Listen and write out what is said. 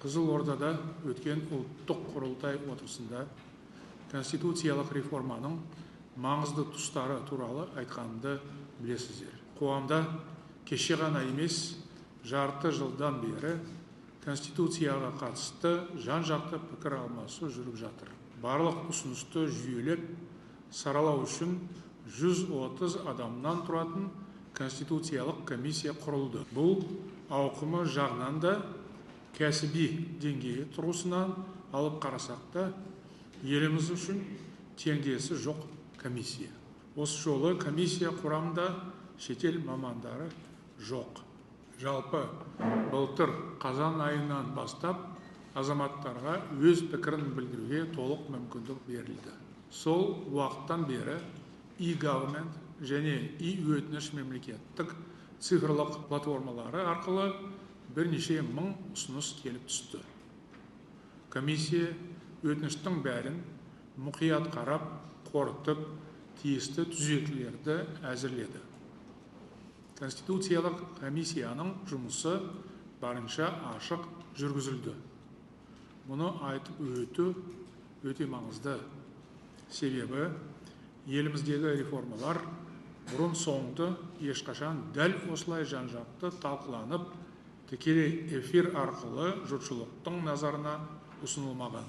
Қызылордада өткен ұлттық құрылтай отырысында конституциялық реформаның маңызды тұстары туралы айтқанымды білесіздер. Қоғамда кеше ғана емес, жарты жылдан бері конституцияға қатысты жан-жақты пікір алмасу жүріп жатыр. Барлық ұсынысты жүйелеп саралау үшін 130 адамнан тұратын конституциялық комиссия құрылды. Бұл ауқымы жағынан да кәсіби деңгейі тұрғысынан алып қарасақ та еліміз үшін теңдесі жоқ комиссия. Осы жолы комиссия құрамында шетел мамандары жоқ. Жалпы былтыр қазан айынан бастап азаматтарға өз пікірін білдіруге толық мүмкіндік берілді. Сол уақыттан бері e-government және e-өтініш мемлекеттік цифрлық платформалары арқылы бірнеше мың ұсыныс келіп түсті. Комиссия өтініштің бәрін мұқият қарап, қорытып, тиісті түзетулерді әзірледі. Конституциялық комиссияның жұмысы барынша ашық жүргізілді. Мұны айтып өте маңызды. Себебі еліміздегі реформалар бұрын соңды ешқашан дәл осылай жан-жақты талқыланып, тікелей эфир арқылы жұртшылықтың назарына ұсынылмаған.